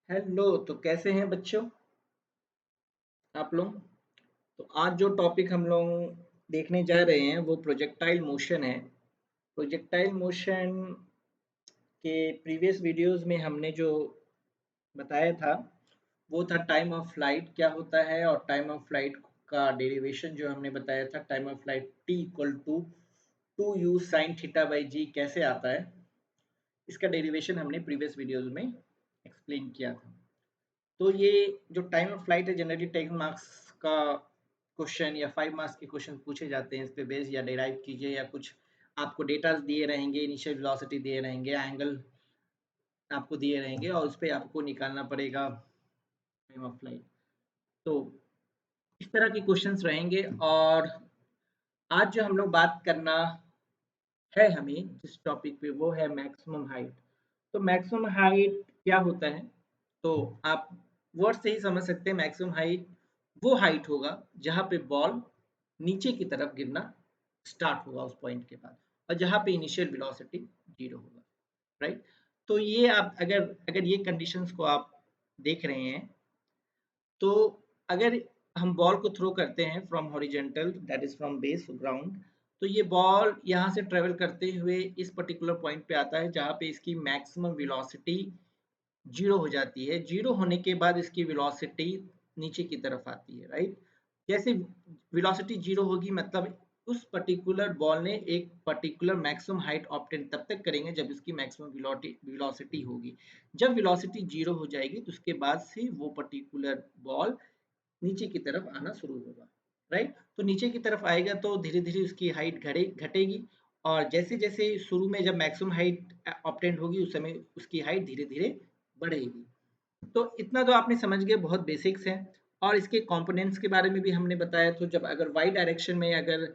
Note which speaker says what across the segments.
Speaker 1: Hello. तो कैसे हैं बच्चों आप लोग। तो आज जो टॉपिक हम लोग देखने जा रहे हैं वो प्रोजेक्टाइल मोशन है। प्रोजेक्टाइल मोशन के प्रीवियस वीडियोस में हमने जो बताया था वो था टाइम ऑफ फ्लाइट क्या होता है, और टाइम ऑफ फ्लाइट का डेरिवेशन जो हमने बताया था, time of flight T equal to 2u sine theta by g कैसे आता है। इसका डेरिवेशन हमने प्रीवियस वीडियोस में एक्सप्लेन किया था। तो ये जो टाइम ऑफ फ्लाइट है जनरली 10 मार्क्स का क्वेश्चन या 5 मार्क्स के क्वेश्चन पूछे जाते हैं इस पे बेस, या डिराइव कीजिए, या कुछ आपको डेटा दिए रहेंगे, इनिशियल वेलोसिटी दिए रहेंगे, एंगल आपको दिए रहेंगे, और उस पे आपको निकालना पड़ेगा टाइम ऑफ फ्लाइट। तो इस तरह के क्वेश्चंस रहेंगे। और आज जो हम लोग बात करना है हमें जिस टॉपिक पे, वो है मैक्सिमम हाइट। तो मैक्सिमम हाइट क्या होता है, तो आप वर्ड से ही समझ सकते हैं। मैक्सिमम हाइट वो हाइट होगा जहां पे बॉल नीचे की तरफ गिरना स्टार्ट होगा उस पॉइंट के बाद, और जहां पे इनिशियल वेलोसिटी जीरो होगा, राइट। तो ये आप अगर अगर ये कंडीशंस को आप देख रहे हैं, तो अगर हम बॉल को थ्रो करते हैं from horizontal, that is from base to ground, तो ये बॉल यहाँ से ट्रेवल करते हुए इस पर्टिकुलर पॉइंट पे आता है जहाँ पे इसकी मैक्सिमम वेलोसिटी जीरो हो जाती है। जीरो होने के बाद इसकी वेलोसिटी नीचे की तरफ आती है, राइट। जैसे वेलोसिटी जीरो होगी मतलब उस पर्टिकुलर बॉल ने एक पर्टिकुलर मैक्सिमम हाइट ऑब्टेन तब तक करेंगे जब इसकी मैक्सिमम वेलोसिटी होगी। जब वेलोसिटी जीरो हो जाएगी तो उसके बाद से वो पर्टिकुलर बॉल नीचे की तरफ आना शुरू होगा, राइट। तो नीचे की तरफ आएगा तो धीरे धीरे उसकी हाइट घटेगी, और जैसे जैसे शुरू में जब मैक्सिमम हाइट ऑब्टेंड होगी उस समय उसकी हाइट धीरे धीरे बढ़ेगी। तो इतना तो आपने समझ गए, बहुत बेसिक्स है। और इसके कंपोनेंट्स के बारे में भी हमने बताया। तो जब अगर वाई डायरेक्शन में अगर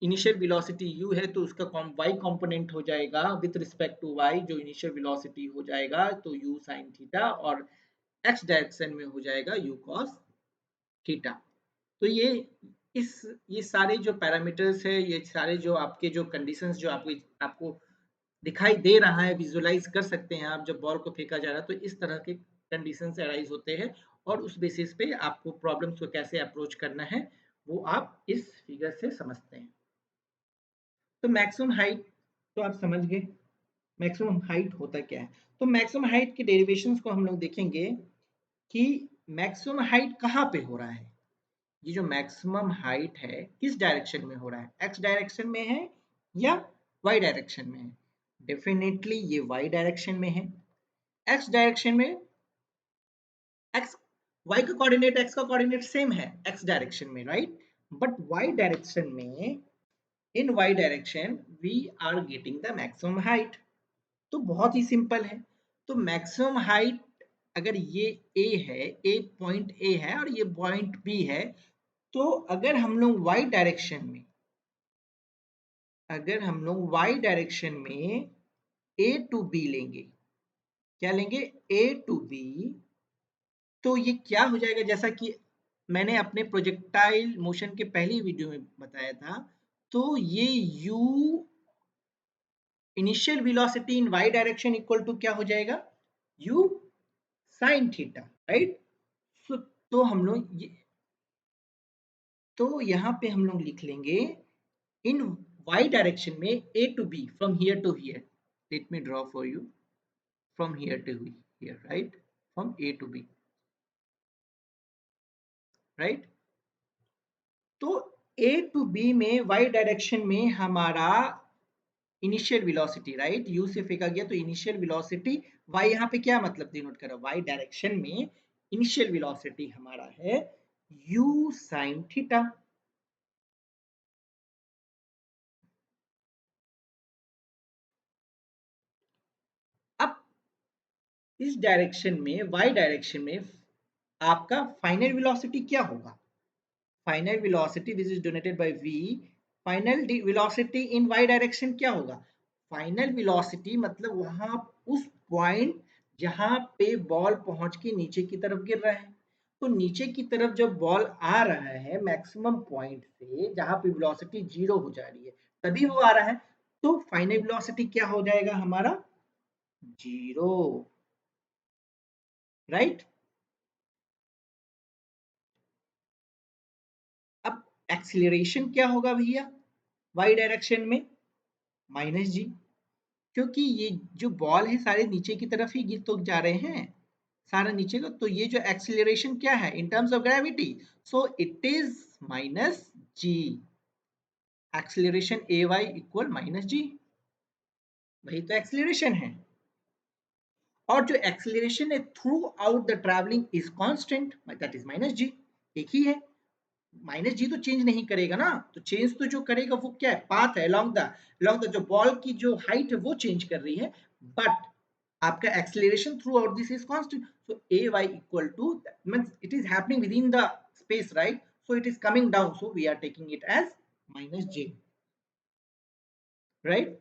Speaker 1: इनिशियल वेलोसिटी u है तो उसका y कंपोनेंट हो जाएगा विद रिस्पेक्ट टू y, जो इनिशियल वेलोसिटी हो जाएगा तो u sin थीटा, और x डायरेक्शन में हो जाएगा u cos थीटा। तो इस ये सारे जो पैरामीटर्स है, ये सारे जो आपके जो कंडीशंस जो आपको आपको दिखाई दे रहा है, विजुअलाइज कर सकते हैं आप जब बॉल को फेंका जा रहा है, तो इस तरह के कंडीशंस अराइज होते हैं। और उस बेसिस पे आपको प्रॉब्लम्स को कैसे अप्रोच करना है वो आप इस फिगर से समझते हैं। तो मैक्सिमम हाइट तो आप समझ गए मैक्सिमम हाइट होता क्या है। तो मैक्सिमम हाइट के डेरिवेशंस को हम लोग देखेंगे कि मैक्सिमम हाइट कहाँ पे हो रहा है। ये जो मैक्सिमम हाइट है किस डायरेक्शन में हो रहा है, एक्स डायरेक्शन में है या वाई डायरेक्शन में है। डेफिनेटली ये वाई डायरेक्शन में है। एक्स डायरेक्शन में एक्स वाई का कोऑर्डिनेट एक्स का कोऑर्डिनेट सेम है एक्स डायरेक्शन में, राइट। बट वाई डायरेक्शन में, in Y direction we are getting the maximum height. तो बहुत ही सिंपल है। तो मैक्सिमम हाइट अगर ये ए है, ए पॉइंट ए है और ये पॉइंट बी है, तो अगर हम लोग वाई डायरेक्शन में, अगर हम लोग वाई डायरेक्शन में ए टू बी लेंगे, क्या लेंगे, ए टू बी, तो ये क्या हो जाएगा, जैसा कि मैंने अपने प्रोजेक्टाइल मोशन के पहली वीडियो में बताया था। तो ये u initial velocity in y direction equal to क्या हो जाएगा, u sin थीटा, राइट। तो हम लोग तो यहाँ पे हम लोग लिख लेंगे इन y डायरेक्शन में a to b from here to here, let me draw for you, from here to here, right, from a to b, right. तो a टू b में y डायरेक्शन में हमारा इनिशियल वेलोसिटी, राइट, u से फेंका गया तो initial velocity y, यहाँ पे क्या मतलब डिनोट कर रहा है, y डायरेक्शन में इनिशियल वेलोसिटी हमारा है u sin थीटा। अब इस डायरेक्शन में, y डायरेक्शन में आपका फाइनल वेलोसिटी क्या होगा, final velocity this is donated bye v, final velocity in y direction क्या होगा, फाइनल वेलोसिटी मतलब वहां उस पॉइंट जहां पे बॉल पहुंच के नीचे की तरफ गिर रहा है। तो नीचे की तरफ जब बॉल आ रहा है मैक्सिमम पॉइंट से जहां पे वेलोसिटी जीरो हो जा रही है, तभी वो आ रहा है, तो फाइनल वेलोसिटी क्या हो जाएगा हमारा, जीरो। राइट। अब एक्सीलरेशन क्या होगा भैया वाई डायरेक्शन में? माइनस जी, क्योंकि ये जो बॉल है सारे नीचे की तरफ ही गिर तो जा रहे हैं, सारा नीचे को, तो ये जो एक्सीलरेशन क्या है in terms of gravity, so it is minus g. Acceleration a y equal minus g, वही तो एक्सीलरेशन है। और जो एक्सीलरेशन है throughout the travelling is constant, that is minus g, एक ही है। माइनस जी तो चेंज नहीं करेगा ना, तो चेंज तो जो करेगा वो क्या है, पाथ है along द जो बॉल की जो हाइट है वो चेंज कर रही है, बट आपका acceleration throughout this is constant, so a y equal to, means it is happening within the space, right, so it is coming down, so we are taking it as minus j, right.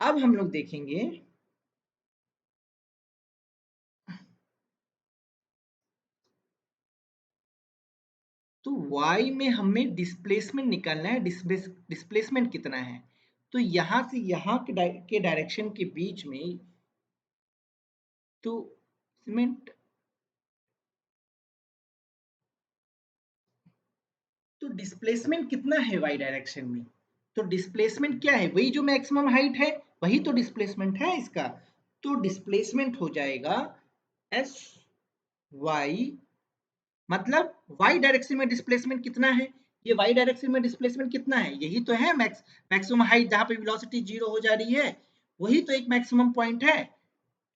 Speaker 1: अब हम लोग देखेंगे तो y में हमें displacement निकालना है, displacement कितना है, तो यहां से यहां के डायरेक्शन के बीच में, तो सीमेंट, तो डिस्प्लेसमेंट कितना है y डायरेक्शन में, तो डिस्प्लेसमेंट क्या है, वही जो मैक्सिमम हाइट है वही तो डिस्प्लेसमेंट है इसका, तो डिस्प्लेसमेंट हो जाएगा एस वाई, मतलब y डायरेक्शन में डिस्प्लेसमेंट कितना है, ये y डायरेक्शन में डिस्प्लेसमेंट कितना है, यही तो है मैक्सिमम हाइट जहां पे वेलोसिटी जीरो हो जा रही है, वही तो एक मैक्सिमम पॉइंट है,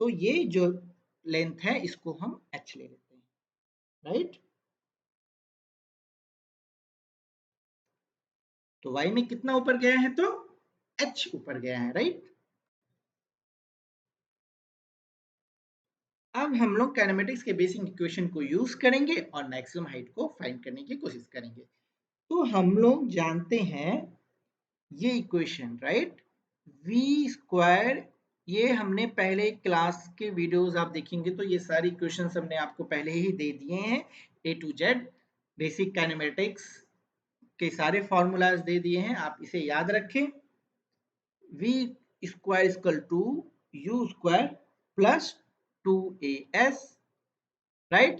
Speaker 1: तो ये जो लेंथ है इसको हम h ले लेते हैं, राइट। तो y में कितना ऊपर गया है, तो h ऊपर गया है, राइट। अब हम लोग काइनेमेटिक्स के बेसिक इक्वेशन को यूज करेंगे और मैक्सिमम हाइट को फाइंड करने की कोशिश करेंगे। तो हम लोग जानते हैं ये इक्वेशन, राइट, v स्क्वायर, ये हमने पहले क्लास के वीडियोस आप देखेंगे तो ये सारी इक्वेशंस हमने आपको पहले ही दे दिए हैं, ए टू जेड बेसिक काइनेमेटिक्स के सारे फॉर्मूलाज दे दिए हैं, आप इसे याद रखें। v square equal to u square plus 2as, right.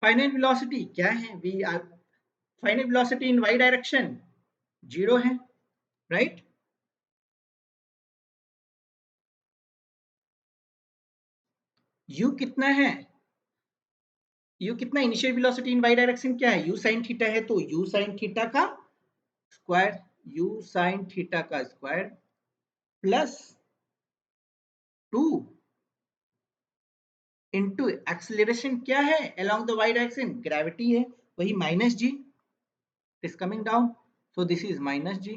Speaker 1: Final velocity क्या है, we are, final velocity in Y direction zero है, राइट। u कितना है, u कितना, initial velocity in Y direction क्या है, u sin थीटा है, तो u sin थीटा का स्क्वायर, u sin थीटा का स्क्वायर प्लस 2 इंटू एक्सीलरेशन क्या है along the y direction, gravity है, वही minus g, is coming down, so this is minus g.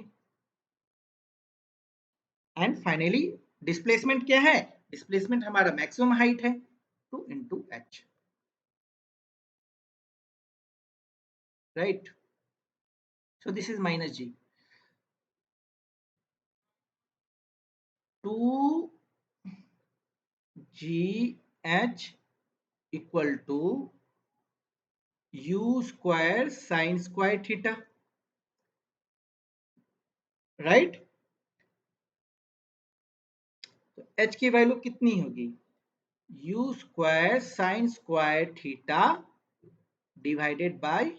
Speaker 1: And finally displacement क्या है, डिस्प्लेसमेंट हमारा मैक्सिमम हाइट है, 2 into h, right, so this is minus g, 2 g h equal to u square sine square theta, right. तो एच की value कितनी होगी, u square sine square theta divided by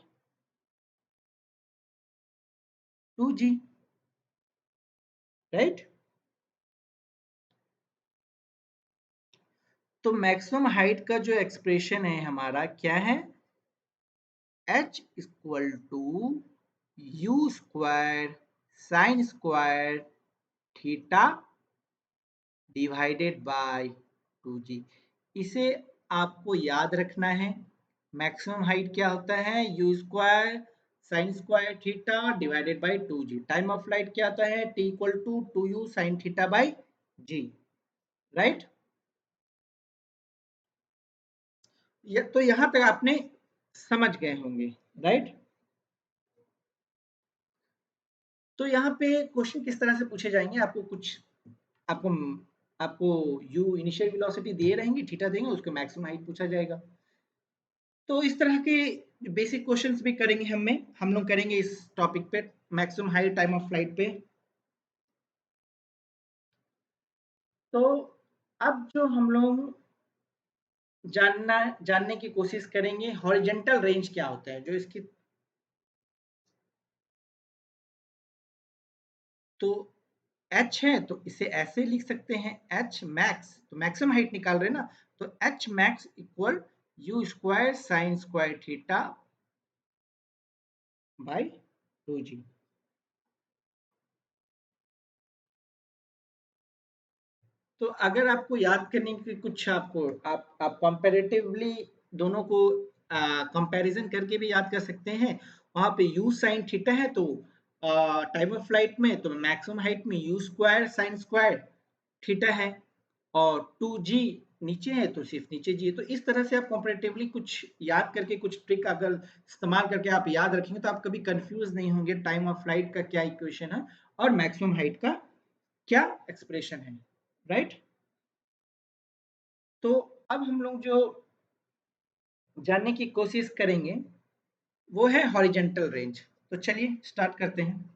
Speaker 1: 2g, right. तो maximum height का जो expression है हमारा क्या है, h equal to u square sine square theta divided by 2g, इसे आपको याद रखना है। मैक्सिमम हाइट क्या होता है, u square sine square theta divided by 2g, time of flight क्या होता है, t equal to 2u sine theta by g, right. तो यहां तक आपने समझ गए होंगे, राइट। तो यहाँ पे क्वेश्चन किस तरह से पूछे जाएंगे, आपको कुछ, आपको आपको u इनिशियल वेलोसिटी दिए रहेंगे, थीटा देंगे, उसको मैक्सिमम हाइट पूछा जाएगा। तो इस तरह के बेसिक क्वेश्चंस भी करेंगे हम लोग करेंगे इस टॉपिक पे, maximum height time of flight पे। तो अब जो हम लोग जानने की कोशिश करेंगे हॉरिजेंटल रेंज क्या होता है, जो इसकी तो एच है तो इसे ऐसे लिख सकते हैं एच मैक्स, तो मैक्सिमम हाइट निकाल रहे हैं ना, तो H max equal you square sine square theta by 2g। तो अगर आपको याद करने की कुछ आपको आप कंपैरेटिवली दोनों को कंपैरिजन करके भी याद कर सकते हैं। वहां पे u sin थीटा है तो टाइम ऑफ फ्लाइट में तो मैक्सिमम हाइट में u square sine square theta है, और 2g नीचे है तो सिर्फ नीचे जी है। तो इस तरह से आप कंपैरेटिवली कुछ याद करके कुछ ट्रिक अगर इस्तेमाल करके आप याद रखेंगे तो आप कभी कंफ्यूज नहीं होंगे टाइम ऑफ फ्लाइट का क्या इक्वेशन है और मैक्सिमम हाइट का क्या एक्सप्रेशन है, राइट। तो अब हम लोग जो जानने की कोशिश करेंगे वो है हॉरिजेंटल रेंज। तो चलिए स्टार्ट करते हैं।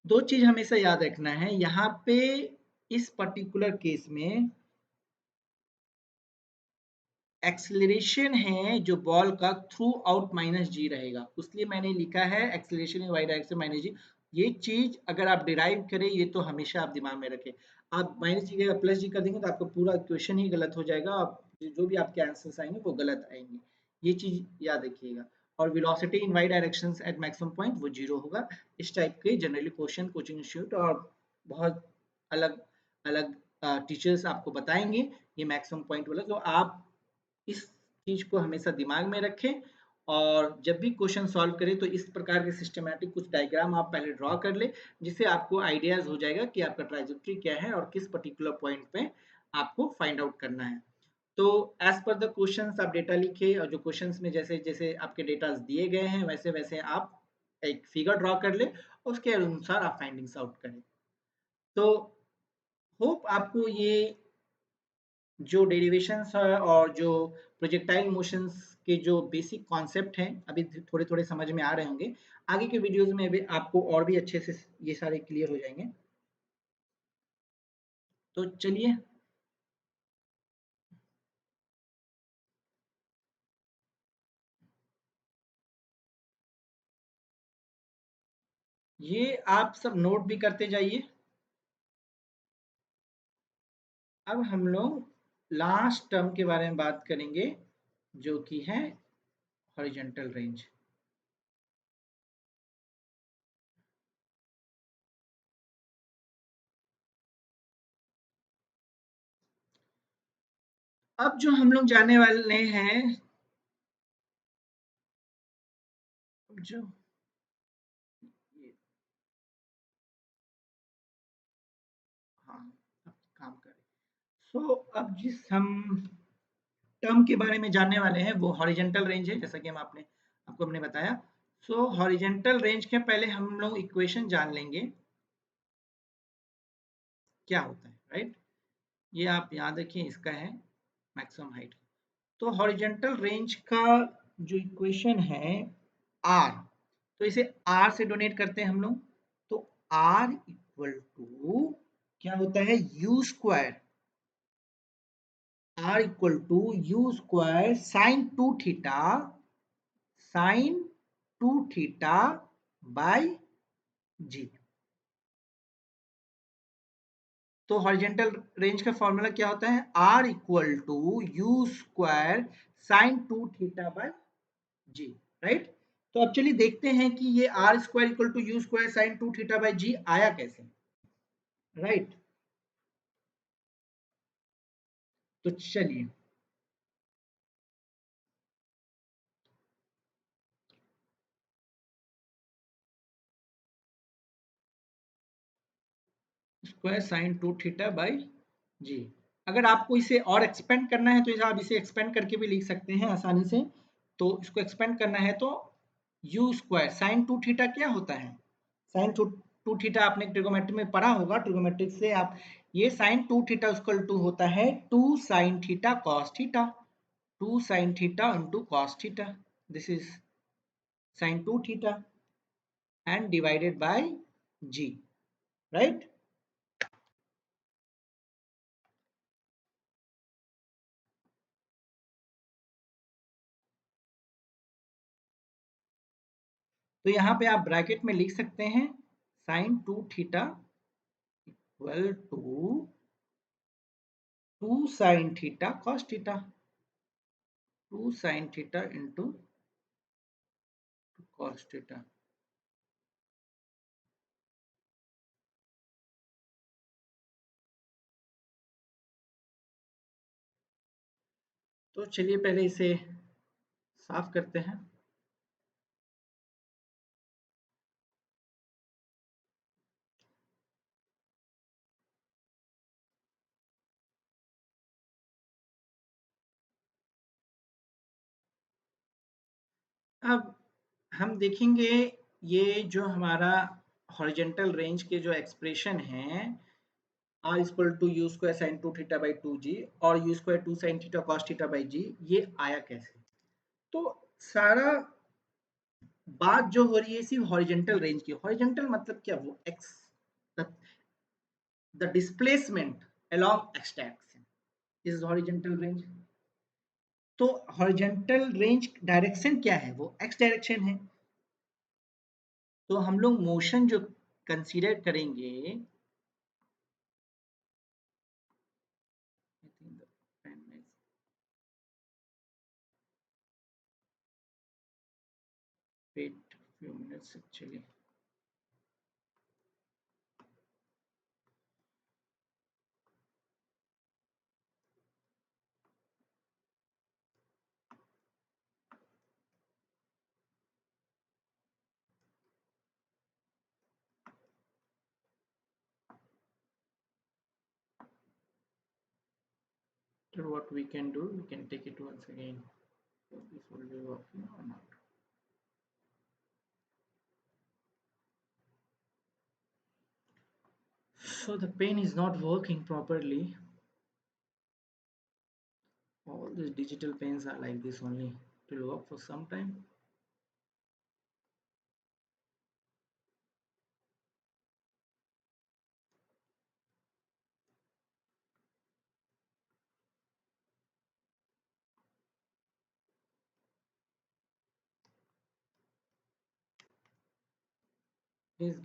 Speaker 1: दो चीज हमेशा याद रखना है यहाँ पे, इस पर्टिकुलर केस में एक्सेलरेशन है जो बॉल का थ्रू आउट माइनस जी रहेगा, इसलिए मैंने लिखा है acceleration in Y direction minus g. ये चीज अगर आप डिराइव करें ये तो हमेशा आप दिमाग में रखें। आप माइनस जी का प्लस जी कर देंगे तो आपका पूरा इक्वेशन ही गलत हो जाएगा, आप जो भी आपके आंसर्स आएंगे वो गलत आएंगे, ये चीज याद रखिएगा। और velocity in Y direction at maximum point वो जीरो होगा। इस टाइप के जनरली क्वेश्चन कोचिंग इंस्टीट्यूट और बहुत अलग अलग टीचर्स आपको बताएंगे ये मैक्सिमम पॉइंट वाला, तो आप इस चीज को हमेशा दिमाग में रखें। और जब भी क्वेश्चन सॉल्व करें तो इस प्रकार के सिस्टमैटिक कुछ डायग्राम आप पहले ड्रॉ कर ले, जिससे आपको आइडियाज हो जाएगा कि आपका ट्राइजेक्टरी क्या है और किस पर्टिकुलर पॉइंट पे आपको फाइंड आउट करना है। तो एज पर द क्वेश्चंस आप डेटा लिखे, और जो क्वेश्चंस में जैसे जैसे आपके डेटा दिए गए हैं वैसे वैसे आप एक फिगर ड्रॉ कर ले और उसके अनुसार आप फाइंडिंग्स आउट करें। तो होप आपको ये जो डेरिवेशंस है और जो प्रोजेक्टाइल मोशंस के जो बेसिक कॉन्सेप्ट हैं अभी थोड़े थोड़े समझ में आ रहे होंगे। आगे के वीडियोस में भी आपको और भी अच्छे से ये सारे क्लियर हो जाएंगे। तो चलिए, ये आप सब नोट भी करते जाइए। अब हम लोग लास्ट टर्म के बारे में बात करेंगे जो कि है हॉरिजॉन्टल रेंज। अब जो हम लोग जाने वाले हैं, जो हाँ अब काम करें। सो अब जिस हम टर्म के बारे में जानने वाले हैं वो हॉरिजेंटल रेंज है, जैसा कि हम आपने आपको हमने बताया। सो हॉरिजेंटल रेंज के पहले हम लोग इक्वेशन जान लेंगे क्या होता है, राइट। ये आप याद रखिए, इसका है मैक्सिमम हाइट। तो हॉरिजेंटल रेंज का जो इक्वेशन है आर, तो इसे आर से डोनेट करते हैं हम लोग। तो आर इक्वल टू क्या होता है, u square, R equal to u square sine two theta, sine two theta by g. तो हॉरिजेंटल रेंज का फॉर्मूला क्या होता है, R equal to u square sine two theta by g, right. तो अब चलिए देखते हैं कि ये R square equal to u square sine two theta by g आया कैसे, राइट। तो चलिए, square sine two theta by g. अगर आपको इसे और एक्सपेंड करना है तो आप इसे एक्सपेंड करके भी लिख सकते हैं आसानी से। तो इसको एक्सपेंड करना है तो u square sine two theta क्या होता है, साइन टू टू थीटा आपने ट्रिगोमेट्री में पढ़ा होगा, ट्रिगोमेट्रिक से आप ये sine two theta equal to होता है two sine theta cos theta. 2 sin theta into cos theta. This is sin 2 theta and divided by g, right? तो यहाँ पे आप ब्रैकेट में लिख सकते हैं sin 2 theta equal to 2 sin theta cos theta, 2 sin theta into cos theta. तो चलिए पहले इसे साफ करते हैं। अब हम देखेंगे ये जो हमारा हॉरिजेंटल रेंज के जो एक्सप्रेशन है r equal to u square sine 2 theta by 2g और u square 2 sine theta cos theta by g, ये आया कैसे? तो सारा बात जो हो रही है सिर्फ हॉरिजेंटल रेंज की। हॉरिजेंटल मतलब क्या? वो x, the displacement along x direction is horizontal range. तो हॉरिजेंटल रेंज डायरेक्शन क्या है? वो एक्स डायरेक्शन है। तो हम लोग मोशन जो कंसीडर करेंगे, wait few minutes actually. So what we can do, we can take it once again. So this will be working or not. So the pen is not working properly. All these digital pens are like this only. It will work for some time. Please